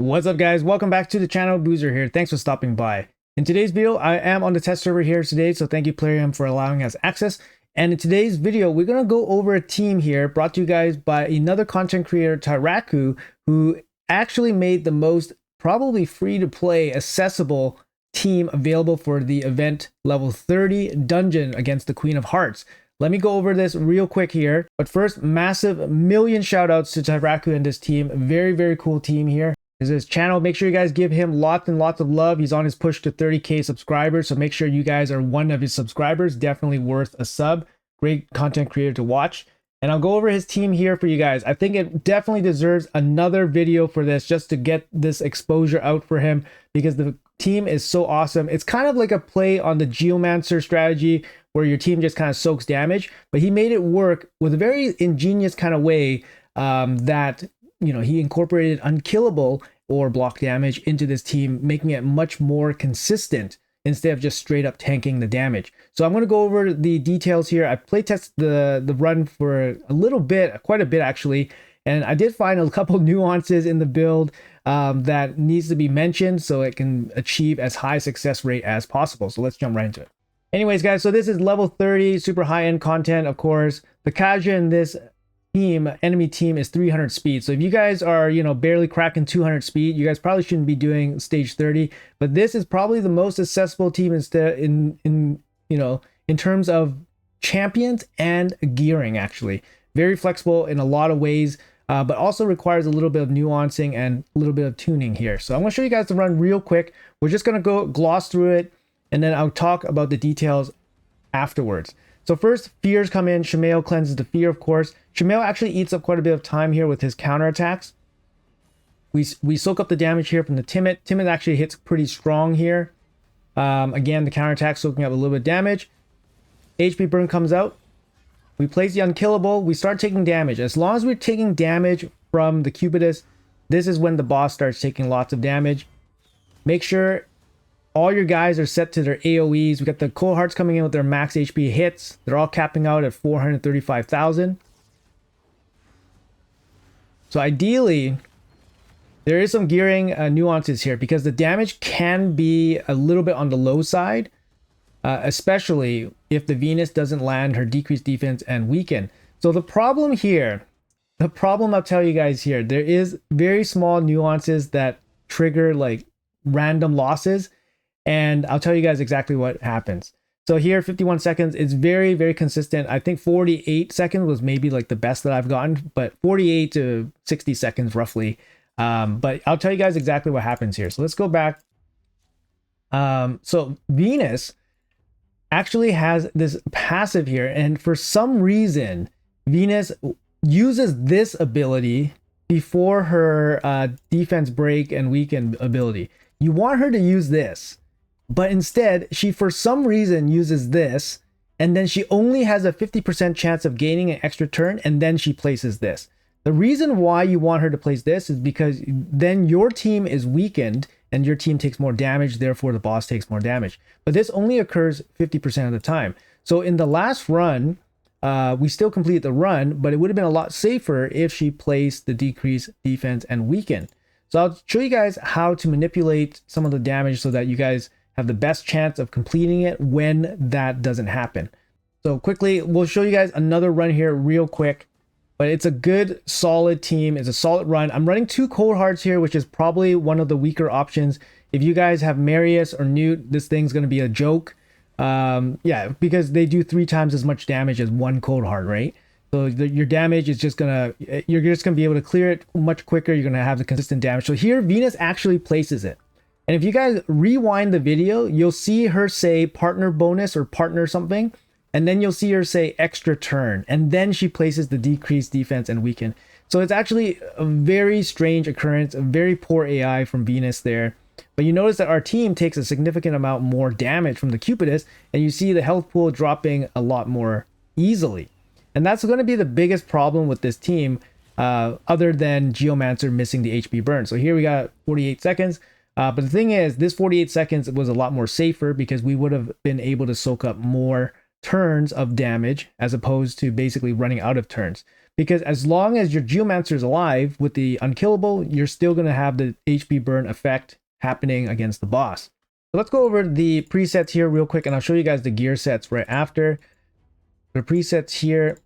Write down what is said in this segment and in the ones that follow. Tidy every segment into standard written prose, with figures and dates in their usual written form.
What's up guys, welcome back to the channel. Boozer here. Thanks for stopping by. In today's video, I am on the test server here today, so thank you Plarium for allowing us access. And in today's video, we're going to go over a team here brought to you guys by another content creator, Tyrauku, who actually made the most probably free to play accessible team available for the event level 30 dungeon against the Queen of Hearts. Let me go over this real quick here. But first, massive million shout outs to Tyrauku and this team. Very cool team here. His channel, make sure you guys give him lots and lots of love. He's on his push to 30k subscribers, so make sure you guys are one of his subscribers. Definitely worth a sub. Great content creator to watch. And I'll go over his team here for you guys. I think it definitely deserves another video for this, just to get this exposure out for him, because the team is so awesome. It's kind of like a play on the Geomancer strategy where your team just kind of soaks damage, but he made it work with a very ingenious kind of way that, you know, he incorporated unkillable or block damage into this team, making it much more consistent instead of just straight up tanking the damage. So I'm going to go over the details here. I playtested the run for a little bit, quite a bit actually, and I did find a couple nuances in the build that needs to be mentioned so it can achieve as high success rate as possible. So let's jump right into it. Anyways guys, so this is level 30, super high-end content, of course. The Kaja in this enemy team is 300 speed, so if you guys are, you know, barely cracking 200 speed, you guys probably shouldn't be doing stage 30. But this is probably the most accessible team in terms of champions and gearing. Actually very flexible in a lot of ways, but also requires a little bit of nuancing and a little bit of tuning here. So I'm going to show you guys the run real quick. We're just going to go gloss through it, and then I'll talk about the details afterwards. So first, fears come in. Shamail cleanses the fear, of course. Shamail actually eats up quite a bit of time here with his counterattacks. We soak up the damage here from the Timid. Timid actually hits pretty strong here. Again, the counterattack soaking up a little bit of damage. HP burn comes out. We place the unkillable. We start taking damage. As long as we're taking damage from the Cupidus, this is when the boss starts taking lots of damage. Make sure all your guys are set to their AoEs. We got the Cold Hearts coming in with their max HP hits. They're all capping out at 435,000. So ideally, there is some gearing nuances here, because the damage can be a little bit on the low side, especially if the Venus doesn't land her decreased defense and weaken. So the problem I'll tell you guys here, there is very small nuances that trigger like random losses. And I'll tell you guys exactly what happens. So here, 51 seconds is very consistent. I think 48 seconds was maybe like the best that I've gotten, but 48 to 60 seconds roughly. But I'll tell you guys exactly what happens here. So let's go back. So Venus actually has this passive here, and for some reason, Venus uses this ability before her defense break and weaken ability. You want her to use this, but instead she for some reason uses this, and then she only has a 50% chance of gaining an extra turn, and then she places this. The reason why you want her to place this is because then your team is weakened and your team takes more damage, therefore the boss takes more damage. But this only occurs 50% of the time. So in the last run, we still completed the run, but it would have been a lot safer if she placed the decreased defense and weaken. So I'll show you guys how to manipulate some of the damage so that you guys have the best chance of completing it when that doesn't happen. So quickly, we'll show you guys another run here real quick, but it's a good solid team. It's a solid run. I'm running 2 Cold Hearts here, which is probably one of the weaker options. If you guys have Marius or Newt, this thing's going to be a joke. Yeah, because they do 3 times as much damage as 1 Cold Heart, right? So your damage is just you're just gonna be able to clear it much quicker. You're gonna have the consistent damage. So here Venus actually places it, and if you guys rewind the video, you'll see her say partner bonus or partner something, and then you'll see her say extra turn, and then she places the decreased defense and weaken. So it's actually a very strange occurrence, a very poor AI from Venus there. But you notice that our team takes a significant amount more damage from the Cupidus, and you see the health pool dropping a lot more easily. And that's going to be the biggest problem with this team, other than Geomancer missing the HP burn. So here we got 48 seconds. But the thing is, this 48 seconds was a lot more safer because we would have been able to soak up more turns of damage as opposed to basically running out of turns. because as long as your Geomancer is alive with the unkillable, you're still going to have the HP burn effect happening against the boss. So let's go over the presets here real quick, and I'll show you guys the gear sets right after. The presets here.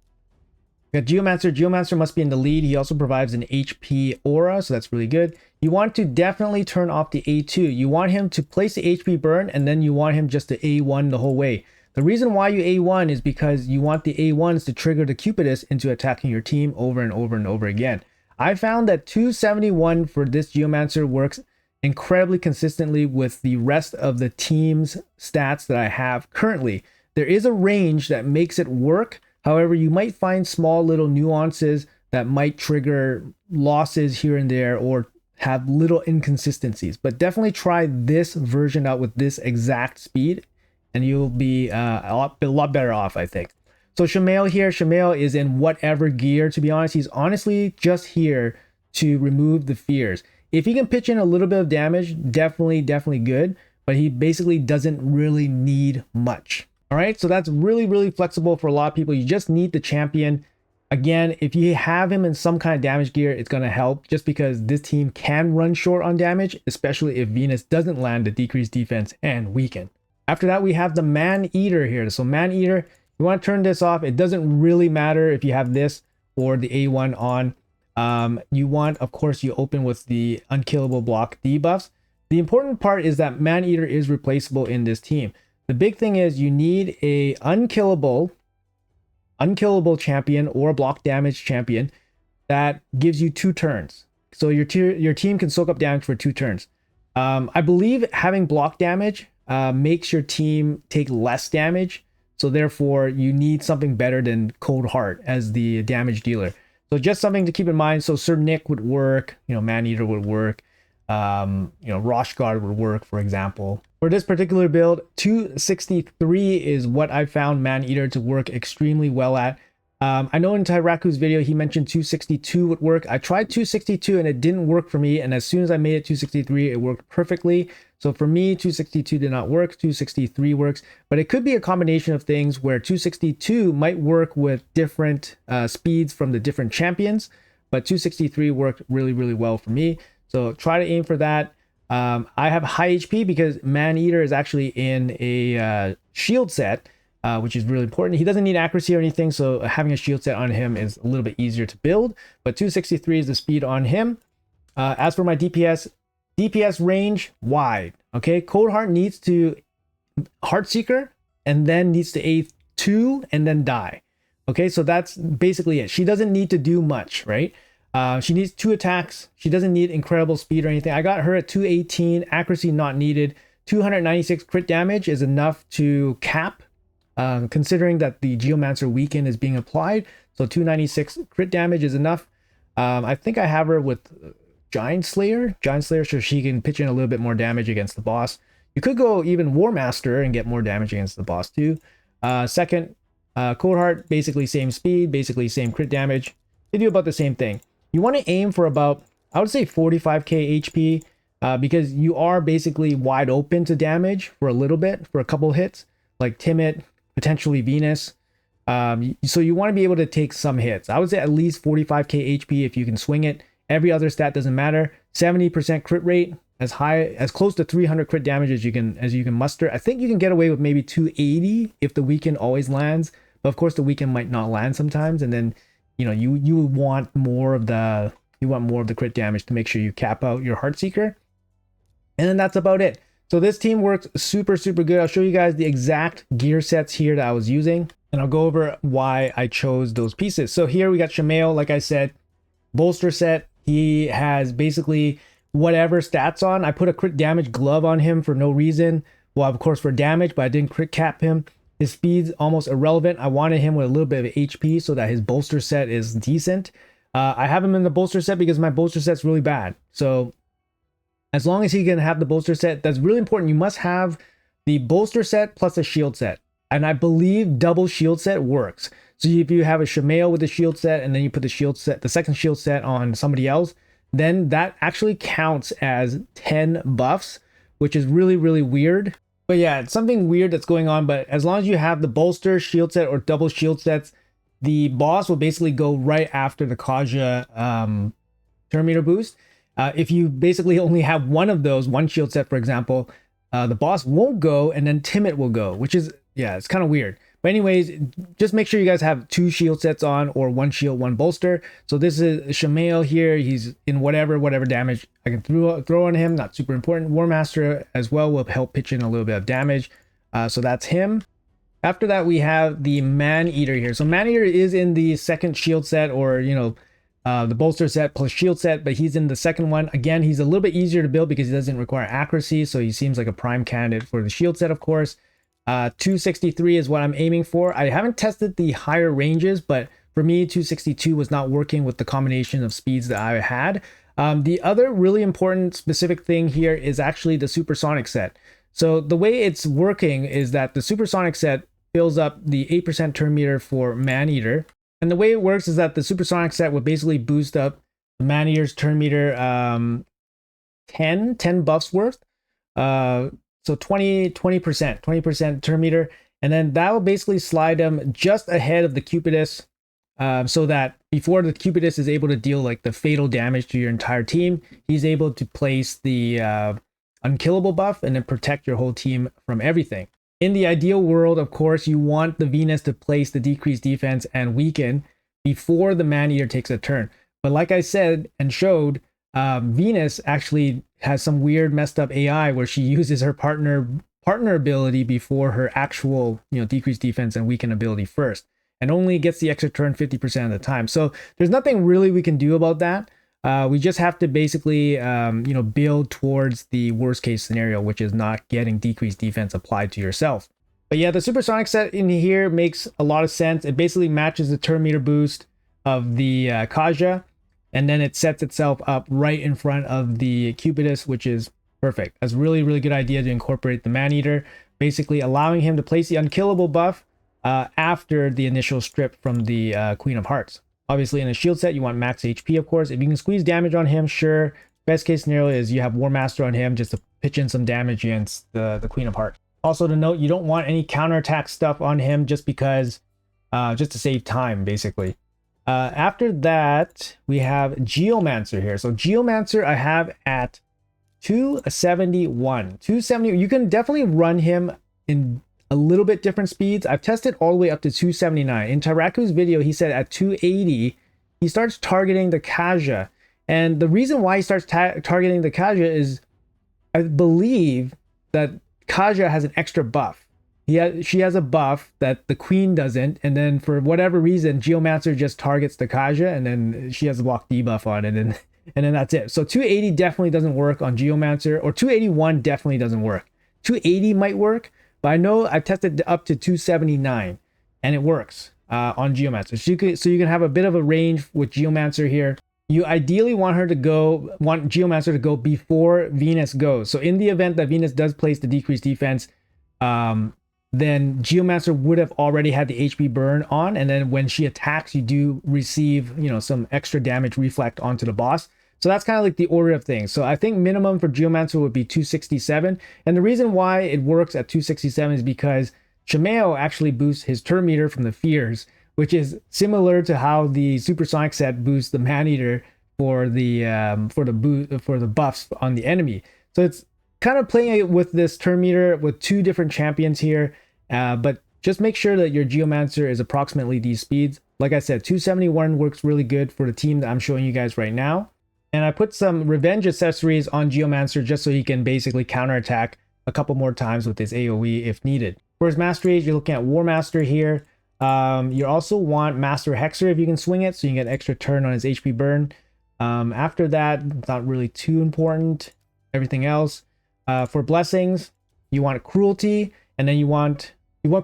We got Geomancer. Geomancer must be in the lead. He also provides an HP aura, so that's really good. You want to definitely turn off the A2. You want him to place the HP burn, and then you want him just to A1 the whole way. The reason why you A1 is because you want the A1s to trigger the Cupidus into attacking your team over and over and over again. I found that 271 for this Geomancer works incredibly consistently with the rest of the team's stats that I have currently. There is a range that makes it work. However, you might find small little nuances that might trigger losses here and there or have little inconsistencies. But definitely try this version out with this exact speed, and you'll be a lot better off, I think. So Shamail here, Shamail is in whatever gear, to be honest. He's honestly just here to remove the fears. If he can pitch in a little bit of damage, definitely good, but he basically doesn't really need much. All right, so that's really flexible for a lot of people. You just need the champion. Again, if you have him in some kind of damage gear, it's going to help just because this team can run short on damage, especially if Venus doesn't land the decreased defense and weaken. After that, we have the Man Eater here. So Man Eater, you want to turn this off. It doesn't really matter if you have this or the A1 on. You want, of course, you open with the unkillable block debuffs. The important part is that Man Eater is replaceable in this team. The big thing is you need a unkillable champion or block damage champion that gives you 2 turns. So your team can soak up damage for 2 turns. I believe having block damage makes your team take less damage. So therefore you need something better than Cold Heart as the damage dealer. So just something to keep in mind. So Sir Nick would work, Man Eater would work, Roshguard would work, for example. For this particular build, 263 is what I found Man Eater to work extremely well at. I know in Tyrauku's video, he mentioned 262 would work. I tried 262 and it didn't work for me. And as soon as I made it 263, it worked perfectly. So for me, 262 did not work. 263 works, but it could be a combination of things where 262 might work with different speeds from the different champions, but 263 worked really well for me. So try to aim for that. I have high HP because Man Eater is actually in a shield set, which is really important. He doesn't need accuracy or anything, so having a shield set on him is a little bit easier to build, but 263 is the speed on him. As for my DPS range, wide. Okay, Cold Heart needs to Heartseeker and then needs to A2 and then die. Okay, so that's basically it. She doesn't need to do much, right? She needs 2 attacks. She doesn't need incredible speed or anything. I got her at 218, accuracy not needed. 296 crit damage is enough to cap, considering that the Geomancer weaken is being applied. So 296 crit damage is enough. I think I have her with Giant Slayer, so she can pitch in a little bit more damage against the boss. You could go even War Master and get more damage against the boss too. Second, Cold Heart, basically same speed, basically same crit damage. They do about the same thing. You want to aim for about, I would say 45k HP, because you are basically wide open to damage for a little bit, for a couple hits, like Timid, potentially Venus. So you want to be able to take some hits. I would say at least 45k HP if you can swing it. Every other stat doesn't matter. 70% crit rate, as close to 300 crit damage as you can muster. I think you can get away with maybe 280 if the weaken always lands, but of course the weaken might not land sometimes, and then you want more of the crit damage to make sure you cap out your Heartseeker. And then that's about it. So this team works super good. I'll show you guys the exact gear sets here that I was using, and I'll go over why I chose those pieces. So here we got Shamail, like I said, bolster set. He has basically whatever stats on. I put a crit damage glove on him for no reason. Well, of course for damage, but I didn't crit cap him. His speed's almost irrelevant. I wanted him with a little bit of HP so that his bolster set is decent. I have him in the bolster set because my bolster set's really bad. So as long as he can have the bolster set, that's really important. You must have the bolster set plus a shield set. And I believe double shield set works. So if you have a Shamail with the shield set and then you put the second shield set on somebody else, then that actually counts as 10 buffs, which is really weird. But yeah, it's something weird that's going on. But as long as you have the bolster, shield set, or double shield sets, the boss will basically go right after the Kaja turn meter boost. If you basically only have one of those, one shield set, for example, the boss won't go, and then Timid will go, which is, yeah, it's kind of weird. But anyways, just make sure you guys have 2 shield sets on, or 1 shield, 1 bolster. So this is Shamail here. He's in whatever damage I can throw on him. Not super important. War Master as well will help pitch in a little bit of damage. So that's him. After that, we have the Man Eater here. So Man Eater is in the second shield set, or, you know, the bolster set plus shield set, but he's in the second one. Again, he's a little bit easier to build because he doesn't require accuracy, so he seems like a prime candidate for the shield set, of course. 263 is what I'm aiming for. I haven't tested the higher ranges, but for me, 262 was not working with the combination of speeds that I had. The other really important specific thing here is actually the supersonic set. So the way it's working is that the supersonic set fills up the 8% turn meter for Man Eater. And the way it works is that the supersonic set would basically boost up the Man Eater's turn meter 10 buffs worth. So 20% turn meter, and then that will basically slide them just ahead of the Cupidus, so that before the Cupidus is able to deal like the fatal damage to your entire team, he's able to place the unkillable buff and then protect your whole team from everything. In the ideal world, of course, you want the Venus to place the decreased defense and weaken before the Man Eater takes a turn. But like I said and showed, Venus actually has some weird messed up AI where she uses her partner ability before her actual, you know, decreased defense and weaken ability first, and only gets the extra turn 50% of the time. So there's nothing really we can do about that. We just have to basically, you know, build towards the worst case scenario, which is not getting decreased defense applied to yourself. But yeah, the supersonic set in here makes a lot of sense. It basically matches the turn meter boost of the Kaja, and then it sets itself up right in front of the Cupidus, which is perfect. That's a really, really good idea to incorporate the Man Eater, basically allowing him to place the unkillable buff after the initial strip from the Queen of Hearts. Obviously, in a shield set, you want max HP, of course. If you can squeeze damage on him, sure. Best case scenario is you have War Master on him just to pitch in some damage against the Queen of Hearts. Also to note, you don't want any counterattack stuff on him just because, just to save time, basically. After that, we have Geomancer here. So Geomancer I have at 271. 270, you can definitely run him in a little bit different speeds. I've tested all the way up to 279. In Tyrauku's video, he said at 280, he starts targeting the Kaja. And the reason why he starts targeting the Kaja is, I believe that Kaja has an extra buff. She has a buff that the Queen doesn't, and then for whatever reason, Geomancer just targets the Kaja, and then she has a block debuff on it, and then that's it. So 280 definitely doesn't work on Geomancer, or 281 definitely doesn't work. 280 might work, but I know I've tested up to 279, and it works on Geomancer. So you can have a bit of a range with Geomancer here. You ideally want Geomancer to go before Venus goes. So in the event that Venus does place the decreased defense, then Geomancer would have already had the HP burn on, and then when she attacks, you do receive, you know, some extra damage reflect onto the boss. So that's kind of like the order of things. So I think minimum for Geomancer would be 267, and the reason why it works at 267 is because Shamail actually boosts his turn meter from the Fears, which is similar to how the supersonic set boosts the Man Eater for the buffs on the enemy. So it's kind of playing with this turn meter with 2 different champions here, but just make sure that your Geomancer is approximately these speeds. Like I said, 271 works really good for the team that I'm showing you guys right now. And I put some revenge accessories on Geomancer just so he can basically counterattack a couple more times with his AoE if needed. For his Mastery, you're looking at War Master here. You also want Master Hexer if you can swing it, so you can get extra turn on his HP burn. After that, it's not really too important. Everything else. For blessings, you want Cruelty, and then you want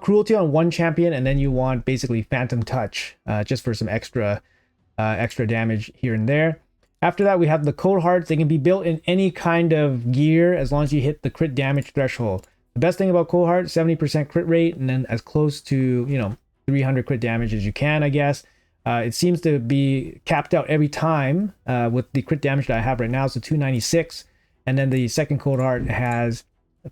Cruelty on one champion, and then you want basically Phantom Touch, just for some extra damage here and there. After that, we have the Cold Hearts. They can be built in any kind of gear as long as you hit the crit damage threshold. The best thing about Cold Heart, 70% crit rate, and then as close to, you know, 300 crit damage as you can, I guess. It seems to be capped out every time with the crit damage that I have right now, so 296. And then the second Cold Heart has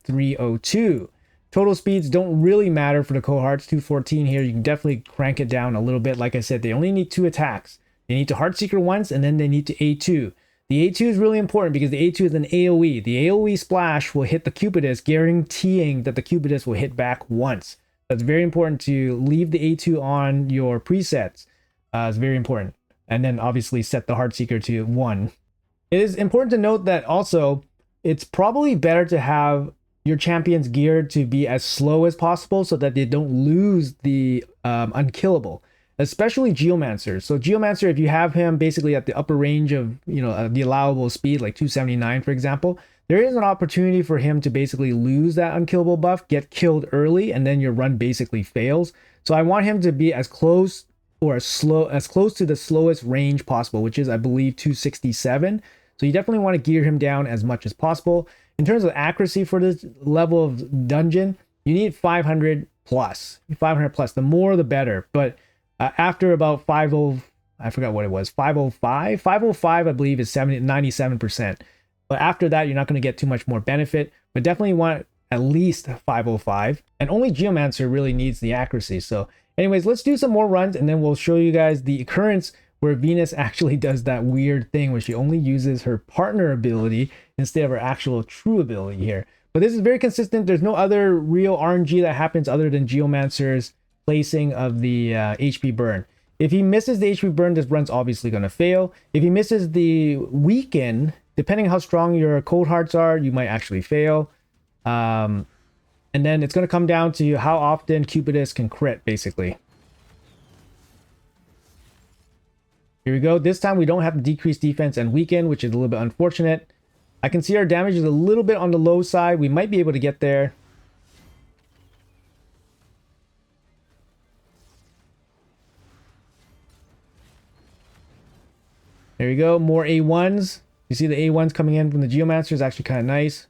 302. Total speeds don't really matter for the cohorts. 214 here, you can definitely crank it down a little bit. Like I said, they only need 2 attacks. They need to Heartseeker once, and then they need to A2. The A2 is really important because the A2 is an AoE. The AoE splash will hit the Cupidus, guaranteeing that the Cupidus will hit back once. That's very important to leave the A2 on your presets. It's very important. And then obviously set the Heartseeker to 1. It is important to note that also, it's probably better to have your champions geared to be as slow as possible so that they don't lose the unkillable, especially Geomancer. So Geomancer, if you have him basically at the upper range of, the allowable speed, like 279, for example, there is an opportunity for him to basically lose that unkillable buff, get killed early, and then your run basically fails. So I want him to be as close or as close to the slowest range possible, which is, I believe, 267. So you definitely want to gear him down as much as possible. In terms of accuracy for this level of dungeon, you need 500 plus. 500 plus. The more, the better. But after about 50, I forgot what it was, 505. 505, I believe, is 97%. But after that, you're not going to get too much more benefit. But definitely want at least 505. And only Geomancer really needs the accuracy. So anyways, let's do some more runs, and then we'll show you guys the occurrence where Venus actually does that weird thing where she only uses her partner ability instead of her actual true ability here. But this is very consistent. There's no other real RNG that happens other than Geomancer's placing of the HP burn. If he misses the HP burn, this run's obviously going to fail. If he misses the weaken, depending on how strong your cold hearts are, you might actually fail. And then it's going to come down to how often Cupidus can crit, basically. Here we go. This time we don't have to decrease defense and weaken, which is a little bit unfortunate. I can see our damage is a little bit on the low side. We might be able to get there. There we go. More A1s. You see the A1s coming in from the Geomancer is actually kind of nice.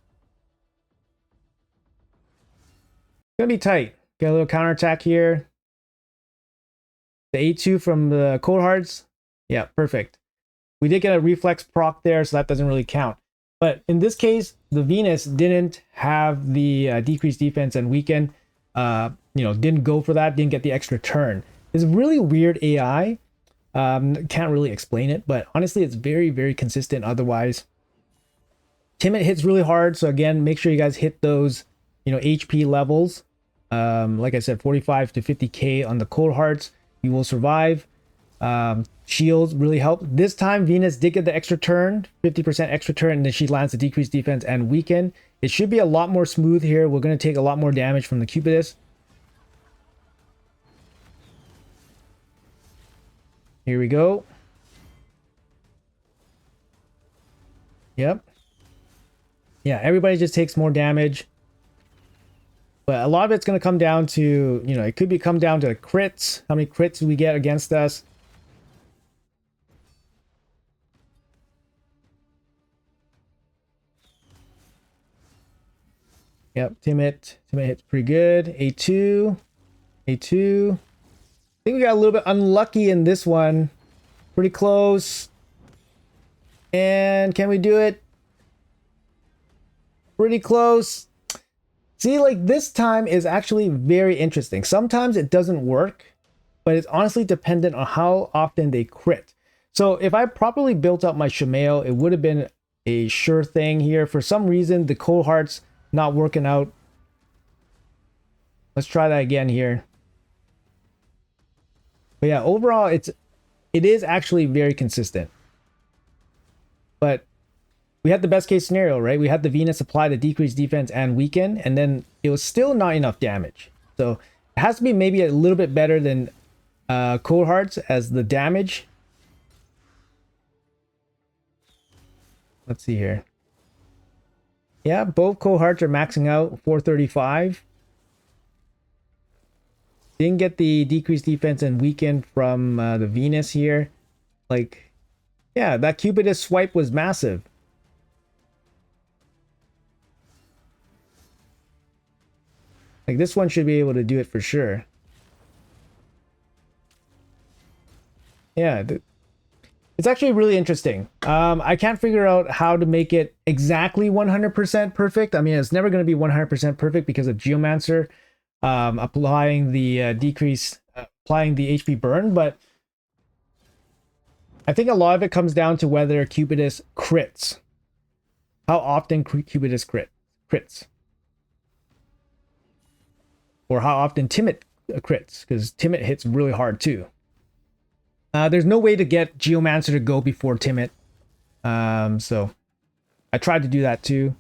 It's going to be tight. Get a little counterattack here. The A2 from the Cold Hearts. Yeah, perfect. We did get a reflex proc there, so that doesn't really count. But in this case, the Venus didn't have the decreased defense and weaken. Didn't go for that, didn't get the extra turn. It's really weird AI. Can't really explain it, but honestly, it's very, very consistent otherwise. Timid hits really hard, so again, make sure you guys hit those, HP levels. Like I said, 45 to 50k on the Cold Hearts. You will survive. Shields really help. This time, Venus did get the extra turn, 50% extra turn, and then she lands the decreased defense and weaken. It should be a lot more smooth here. We're going to take a lot more damage from the Cupidus. Here we go. Yep. Yeah, everybody just takes more damage. But a lot of it's going to come down to, it could come down to crits. How many crits we get against us. Yep, Timid hits pretty good. A2. A2. I think we got a little bit unlucky in this one. Pretty close. And can we do it? Pretty close. See, like this time is actually very interesting. Sometimes it doesn't work, but it's honestly dependent on how often they crit. So if I properly built up my Shamail, it would have been a sure thing here. For some reason, the Cold Hearts not working out. Let's try that again here. But yeah, overall, it is actually very consistent. But we had the best case scenario, right? We had the Venus apply the decreased defense and weaken, and then it was still not enough damage. So it has to be maybe a little bit better than Cold Hearts as the damage. Let's see here. Yeah, both Cold Hearts are maxing out 435. Didn't get the decreased defense and weaken from the Venus here. Like, yeah, that Cupidus swipe was massive. Like, this one should be able to do it for sure. Yeah, It's actually really interesting. I can't figure out how to make it exactly 100% perfect. I mean, it's never going to be 100% perfect because of Geomancer applying the applying the HP burn, but I think a lot of it comes down to whether Cupidus crits. How often Cupidus crits. Or how often Timid crits, because Timid hits really hard too. There's no way to get Geomancer to go before Timid. So I tried to do that too.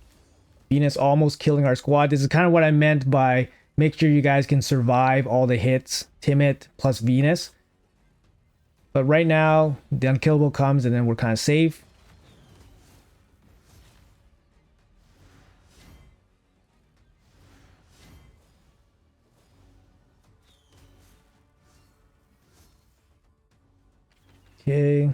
Venus almost killing our squad. This is kind of what I meant by make sure you guys can survive all the hits. Timid plus Venus. But right now, the unkillable comes and then we're kind of safe. Okay.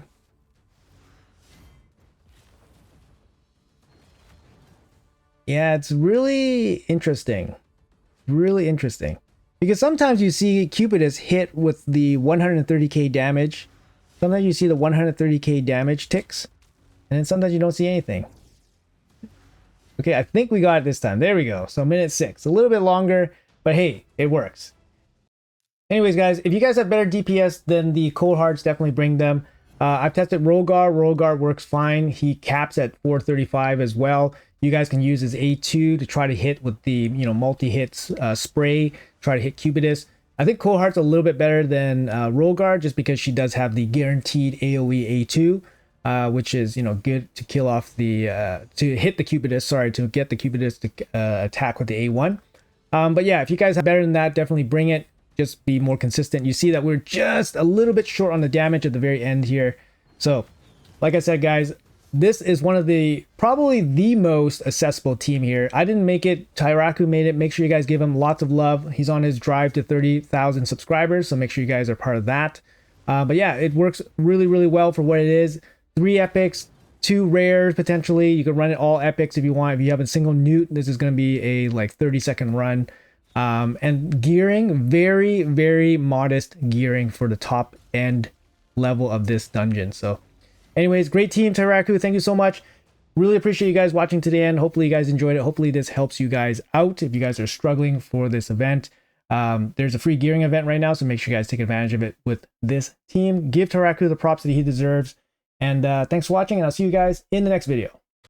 Yeah, it's really interesting. Really interesting. Because sometimes you see Cupidus hit with the 130k damage. Sometimes you see the 130k damage ticks. And then sometimes you don't see anything. Okay, I think we got it this time. There we go. So minute 6. A little bit longer, but hey, it works. Anyways, guys, if you guys have better DPS than the Cold Hearts, definitely bring them. I've tested Rogar. Rogar works fine. He caps at 435 as well. You guys can use his A2 to try to hit with the, multi-hits spray, try to hit Cupidus. I think Cold Heart's a little bit better than Rogar just because she does have the guaranteed AoE A2, which is, good to kill off the, to hit the Cupidus, sorry, to get the Cupidus to attack with the A1. But yeah, if you guys have better than that, definitely bring it. Just be more consistent. You see that we're just a little bit short on the damage at the very end here. So, like I said, guys, this is one of probably the most accessible team here. I didn't make it. Tyrauku made it. Make sure you guys give him lots of love. He's on his drive to 30,000 subscribers, so make sure you guys are part of that. But yeah, it works really, really well for what it is. 3 epics, 2 rares potentially. You can run it all epics if you want. If you have a single newt, this is going to be a 30-second run. And gearing, very, very modest gearing for the top end level of this dungeon. So anyways, great team, Tyrauku. Thank you so much. Really appreciate you guys watching to the end. Hopefully you guys enjoyed it. Hopefully this helps you guys out if you guys are struggling for this event. There's a free gearing event right now, so make sure you guys take advantage of it with this team. Give Tyrauku the props that he deserves. And thanks for watching, and I'll see you guys in the next video.